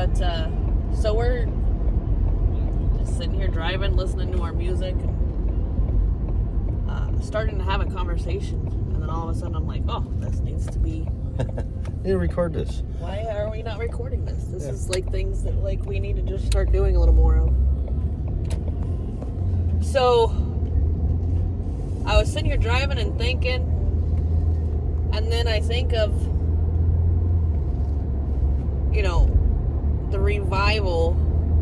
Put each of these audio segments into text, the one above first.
But, so we're just sitting here driving, listening to our music, and starting to have a conversation. And then all of a sudden I'm like, oh, this needs to be... You need to record this. Why are we not recording this? This is like things that like we need to just start doing a little more of. So, I was sitting here driving and thinking, and then I think of, the revival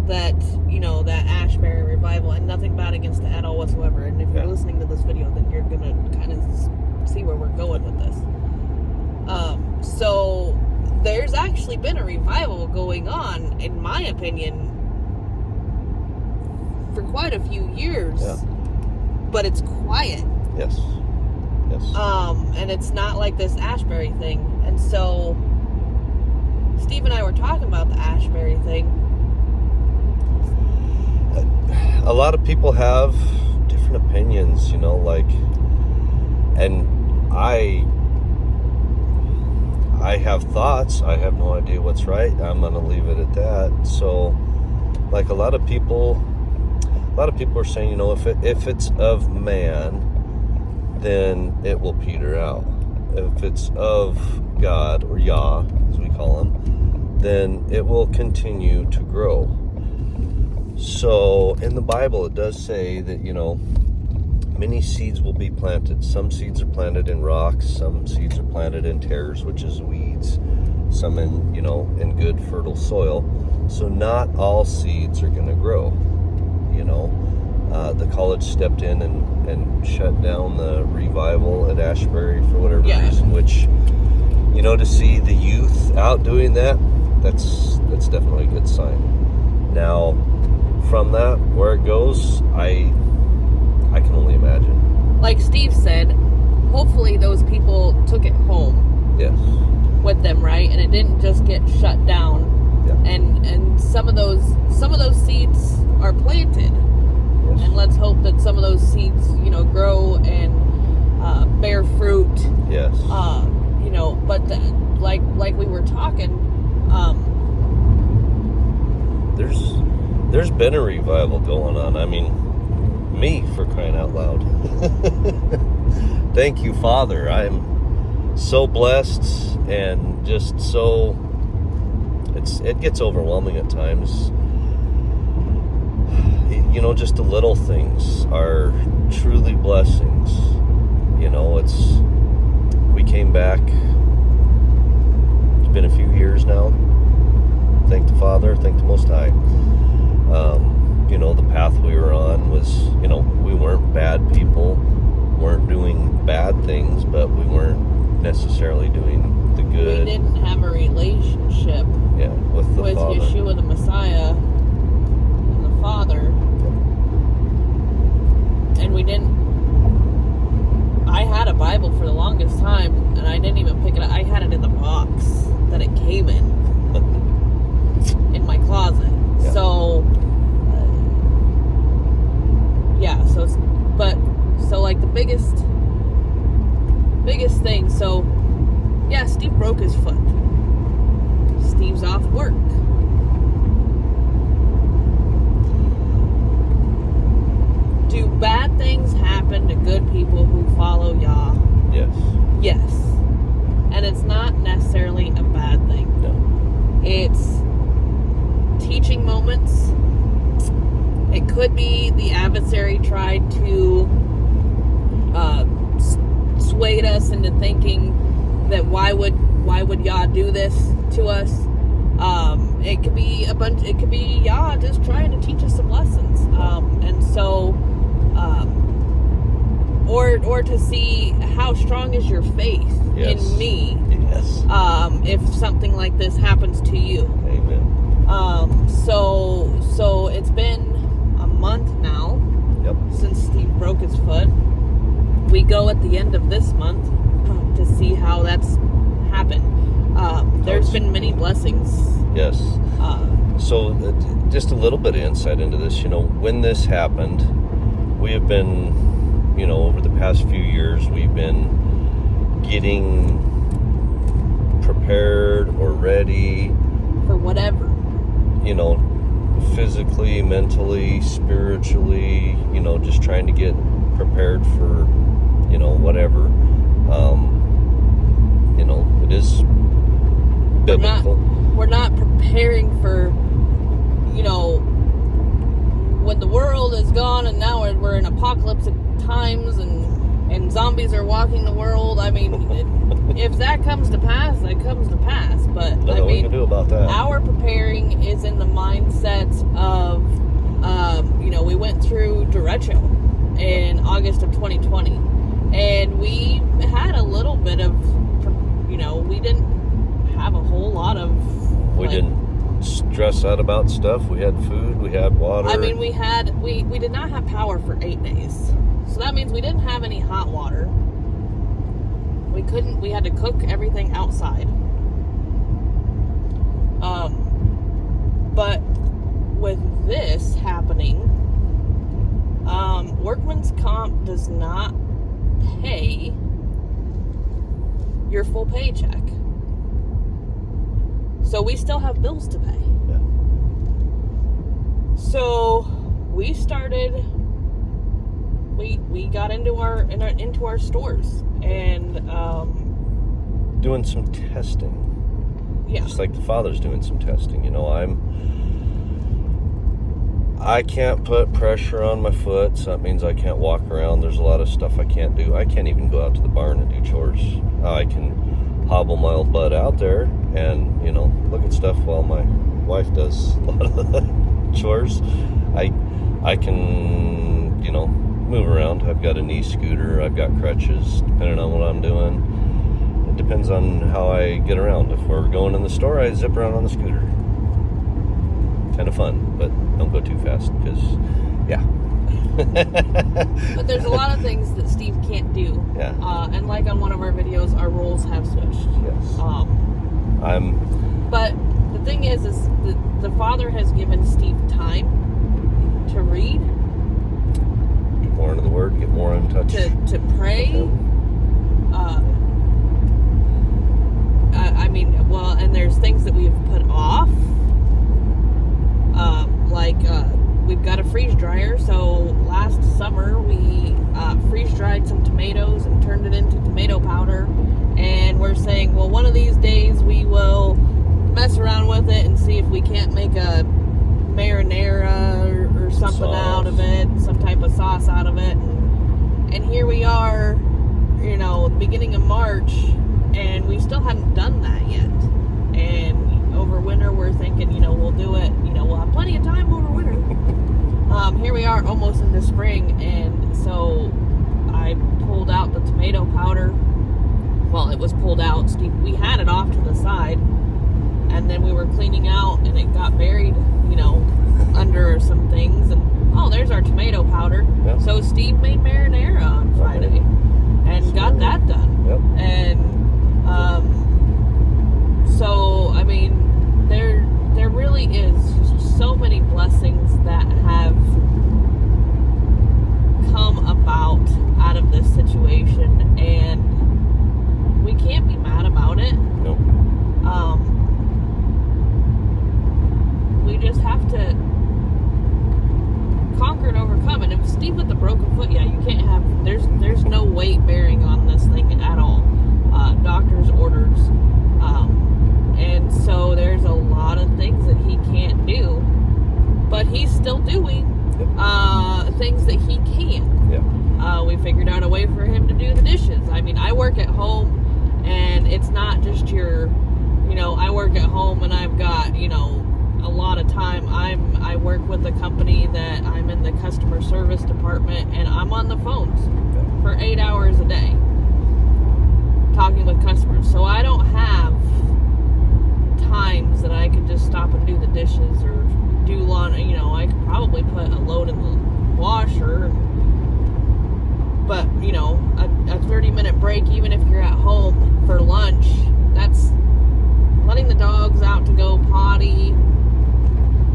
that, that Ashbury revival, and nothing bad against it at all whatsoever. And if you're listening to this video, then you're going to kind of see where we're going with this. So, there's actually been a revival going on, in my opinion, for quite a few years. Yeah. But it's quiet. Yes. And it's not like this Ashbury thing. And so, Steve and I were talking about the Ashbury thing. A lot of people have different opinions, and I have thoughts. I have no idea what's right. I'm going to leave it at that. So, like a lot of people are saying, if it's of man, then it will peter out. If it's of God, or Yah, as we call him, then it will continue to grow. So, in the Bible, it does say that, many seeds will be planted. Some seeds are planted in rocks. Some seeds are planted in tares, which is weeds. Some in good fertile soil. So not all seeds are going to grow. The college stepped in and shut down the revival at Ashbury for whatever reason, which, to see the youth out doing that, that's definitely a good sign. Now, from that, where it goes, I can only imagine. Like Steve said, hopefully those people took it home. Yes. With them, right? And it didn't just get shut down. Yeah. And some of those seeds are planted. Yes. And let's hope that some of those seeds, grow and bear fruit. Yes. But like we were talking, there's been a revival going on. I mean, me, for crying out loud. Thank you, Father. I'm so blessed and just so it gets overwhelming at times. Just the little things are truly blessings. We came back. It's been a few years now. Thank the Father, thank the Most High. The path we were on was, we weren't bad people, weren't doing bad things, but we weren't necessarily doing the good. We didn't have a relationship with the Father. Yeshua the Messiah and the Father. And we didn't. I had a Bible for the longest time, and I didn't even pick it up. I had it in the box that it came in my closet. Yeah. So, like the biggest thing. So, Steve broke his foot. Steve's off work. Do bad things happen to good people who follow Yah? Yes. Yes. And it's not necessarily a bad thing. No. It's teaching moments. It could be the adversary tried to sway us into thinking that why would Yah do this to us? It could be it could be Yah just trying to teach us some lessons. And so, or to see how strong is your faith in me. Yes. If something like this happens to you. Amen. So it's been a month now. Yep. Since Steve broke his foot. We go at the end of this month to see how that's happened. There's been many blessings. Yes. So just a little bit of insight into this. When this happened, we have been, over the past few years, we've been getting prepared or ready for whatever. you know, physically, mentally, spiritually, you know, just trying to get prepared for, you know, whatever. You know, it is biblical. We're not preparing for, you know, when the world is gone and now we're in apocalyptic times and zombies are walking the world. I mean, if that comes to pass, that comes to pass. But Nothing we can do about that. Our preparing is in the mindset of, you know, we went through derecho in August of 2020, and we had a little bit of, you know, we didn't have a whole lot of. We didn't stress out about stuff. We had food. We had water. I mean, we did not have power for 8 days. So that means we didn't have any hot water. We had to cook everything outside. But with this happening, workman's comp does not pay your full paycheck. So we still have bills to pay. Yeah. So we started. We got into our stores and doing some testing. Yeah. Just like the Father's doing some testing. You know, I can't put pressure on my foot, so that means I can't walk around. There's a lot of stuff I can't do. I can't even go out to the barn and do chores. I can hobble my old butt out there and, you know, look at stuff while my wife does a lot of the chores. I can, you know, move around. I've got a knee scooter. I've got crutches, depending on what I'm doing. It depends on how I get around. If we're going in the store, I zip around on the scooter. Kind of fun, but don't go too fast because, yeah. But there's a lot of things that Steve can't do. Yeah. And like on one of our videos, our roles have switched. Yes. But the thing is the Father has given Steve time to read, Get more into the Word, get more in touch. to pray. I mean, well, and there's things that we've put off. We've got a freeze dryer, so last summer we freeze dried some tomatoes and turned it into tomato powder, and we're saying, well, one of these days we will mess around with it and see if we can't make a marinara or something out of it, some type of sauce out of it, and here we are, you know, the beginning of March, and we still haven't done that yet. And over winter we're thinking, you know, we'll do it, you know, we'll have plenty of time over winter. Here we are almost into spring, and so I pulled out the tomato powder. Well, it was pulled out. We had it off to the side, and then we were cleaning out, and it got buried, you know, under some things, and there's our tomato powder. Yep. So Steve made marinara on Friday, and got that done. Yep. And so I mean, there really is so many blessings that have come about out of this situation, and we can't be mad about it. Nope. We just have to conquer and overcome. And if Steve with the broken foot, yeah, you can't have. There's no weight bearing on this thing at all. Doctor's orders, and so there's a lot of things that he can't do, but he's still doing things that he can. Yeah. We figured out a way for him to do the dishes. I mean, I work at home, and it's not just your, you know, I work at home and I've got, you know, a lot of time. I work with a company that I'm in the customer service department, and I'm on the phones for 8 hours a day talking with customers. So I don't have times that I could just stop and do the dishes or do laundry. You know, I could probably put a load in the washer, but you know, a 30-minute break, even if you're at home for lunch, that's letting the dogs out to go potty,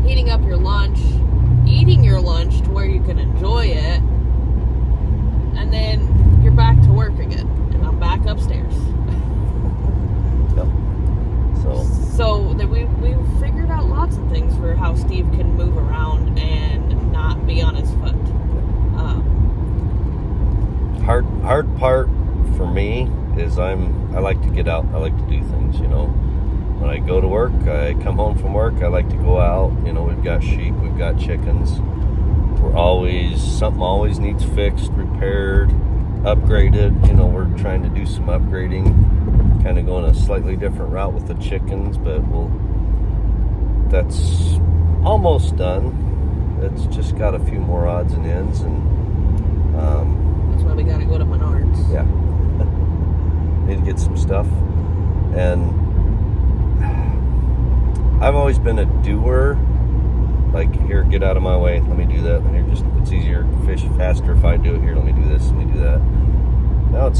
heating up your lunch, eating your lunch to where you can enjoy it, and then you're back to work again, and I'm back upstairs. Yep. So that we've figured out lots of things for how hard part for me is I like to get out. I like to do things, you know. When I go to work, I come home from work, I like to go out. You know, we've got sheep, we've got chickens. Something always needs fixed, repaired, upgraded. You know, we're trying to do some upgrading, kind of going a slightly different route with the chickens, but that's almost done. It's just got a few more odds and ends, and that's why we gotta go to Menards. yeah. Need to get some stuff. And I've always been a doer. Like, here, get out of my way. Let me do that. Here, it's easier, fish faster if I do it. Here, let me do this. Let me do that. Now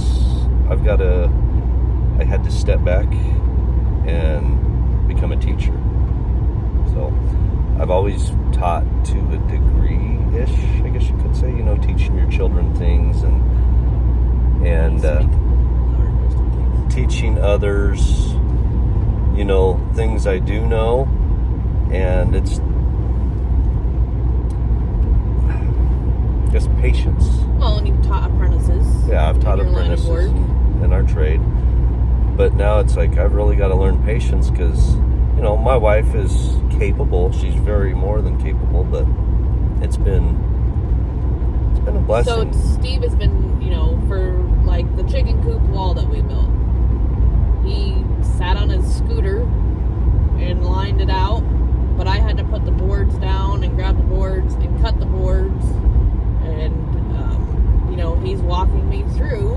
I had to step back and become a teacher. So I've always taught to a degree-ish, I guess you could say. You know, teaching your children things and teaching others, you know, things I do know. And it's just patience. Well, and you've taught apprentices. Yeah, I've taught apprentices in our trade. But now it's like I've really got to learn patience because, you know, my wife is capable. She's very more than capable, but it's been a blessing. So Steve has been, you know, for like the chicken coop wall that we built. He sat on his scooter and lined it out, but I had to put the boards down and grab the boards and cut the boards. And, you know, he's walking me through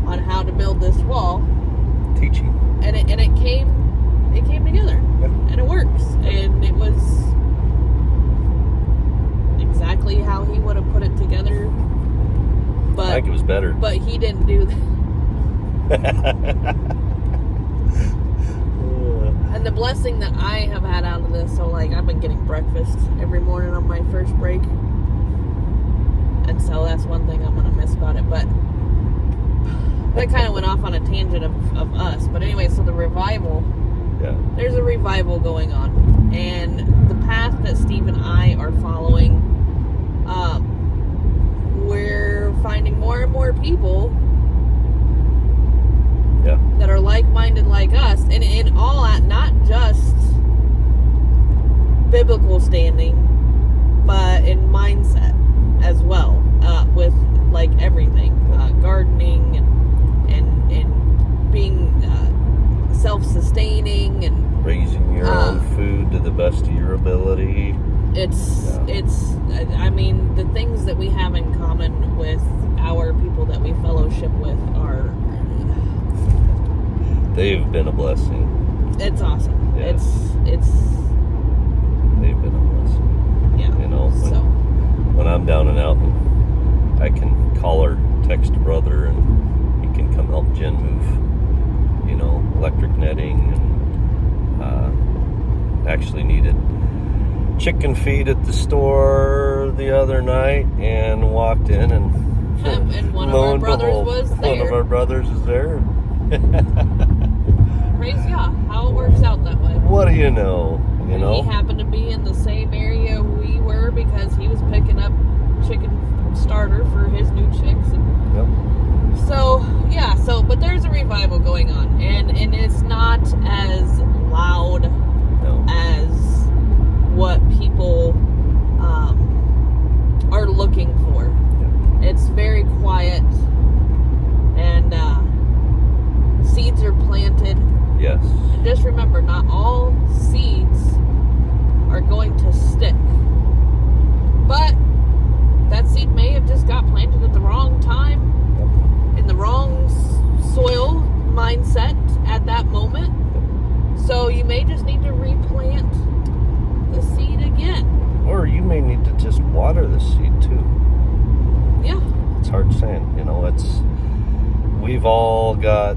on how to build this wall. Teaching. And it came together. Yeah. And it works. And it was exactly how he would have put it together. But I think it was better. But he didn't do that. And the blessing that I have had out of this, so like I've been getting breakfast every morning on my first break. And so that's one thing I'm going to miss about it. But that kind of went off on a tangent of us. But anyway, so the revival, Yeah. There's a revival going on. And the path that Steve and I are following, we're finding more and more people that are like-minded like us. And in all at not just biblical standing, but in mindset as well, with like everything, gardening and being self-sustaining and raising your own food to the best of your ability. I mean, the things that we have in common with our people that we fellowship with are they've been a blessing. It's awesome. Yeah. It's they've been a blessing. Yeah. You know, when I'm down and out, and I can call or text a brother, and he can come help Jen move, you know, electric netting, and actually needed chicken feed at the store the other night, and walked in, and one of our brothers was there. One of our brothers is there. Praise God, how it works out that way. What do you know? You know, he happened to be in the same area we were because he was picking up chicken starter for his new chicks. And yep. So yeah, but there's a revival going on, and it's not as loud as what people are looking for. Yeah. It's very quiet, and seeds are planted. Yes. And just remember, not all seeds are going to stick. But that seed may have just got planted at the wrong time, in the wrong soil mindset at that moment. So you may just need to replant the seed again. Or you may need to just water the seed too. Yeah. It's hard saying, you know, we've all got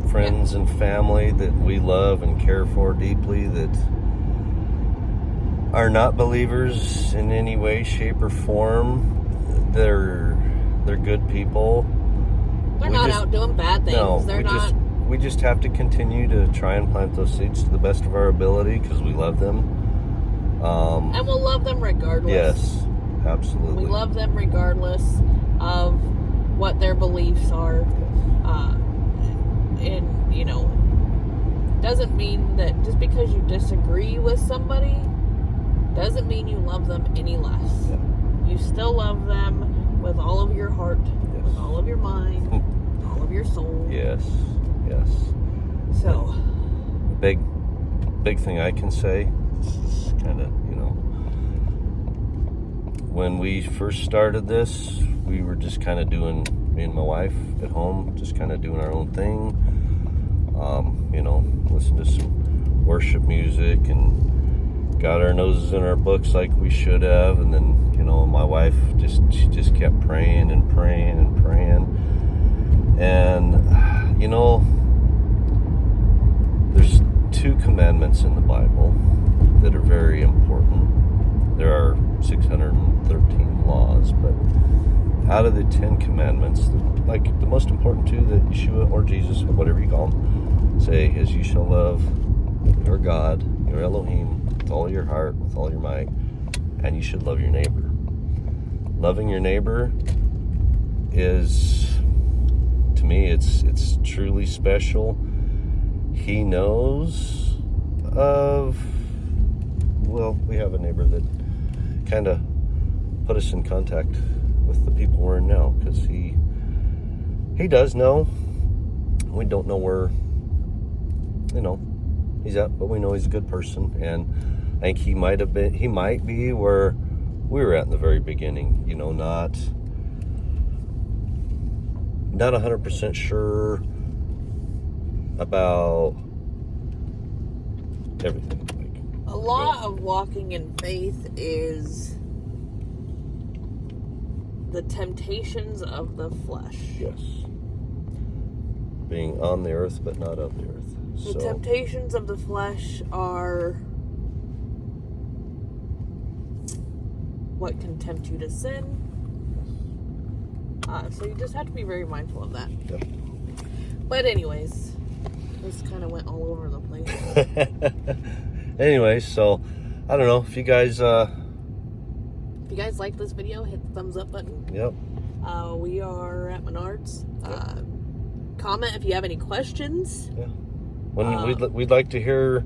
friends and family that we love and care for deeply that are not believers in any way, shape, or form. They're good people. They're not out doing bad things. No, we just have to continue to try and plant those seeds to the best of our ability because we love them. And we'll love them regardless. Yes, absolutely. We love them regardless of what their beliefs are. And, doesn't mean that just because you disagree with somebody doesn't mean you love them any less. Yeah. You still love them with all of your heart, Yes. with all of your mind, all of your soul. Yes. So, Big thing I can say, kind of, when we first started this, we were just kind of doing, me and my wife at home, just kind of doing our own thing. Listen to some worship music and got our noses in our books like we should have. And then, my wife she just kept praying and praying and praying. And, there's 2 commandments in the Bible that are very important. There are 613 laws, but out of the 10 commandments, the most important 2 that Yeshua or Jesus, or whatever you call them, say is you shall love your God, your Elohim, with all your heart, with all your might, and you should love your neighbor. Loving your neighbor is, to me, it's truly special. He knows we have a neighbor that kind of put us in contact with the people we're in now, because he does know. We don't know where he's at, but we know he's a good person, and I think he might be where we were at in the very beginning, not 100% sure about everything. a lot of walking in faith is the temptations of the flesh. Yes. Being on the earth, but not of the earth. The temptations of the flesh are what can tempt you to sin. So you just have to be very mindful of that. Yep. But anyways, this kind of went all over the place. Anyways, so I don't know if you guys if you guys like this video, hit the thumbs up button. Yep. We are at Menards. Comment if you have any questions. Yeah. We'd like to hear,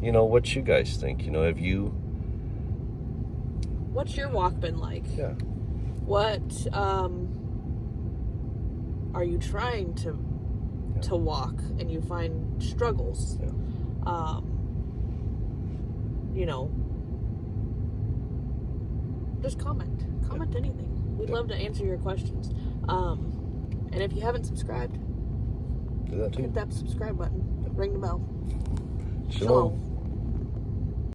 what you guys think. Have you? What's your walk been like? Yeah. What are you trying to walk and you find struggles? Yeah. Just comment anything. We'd love to answer your questions. And if you haven't subscribed, Do that too. hit that subscribe button. Ring the bell. Shalom.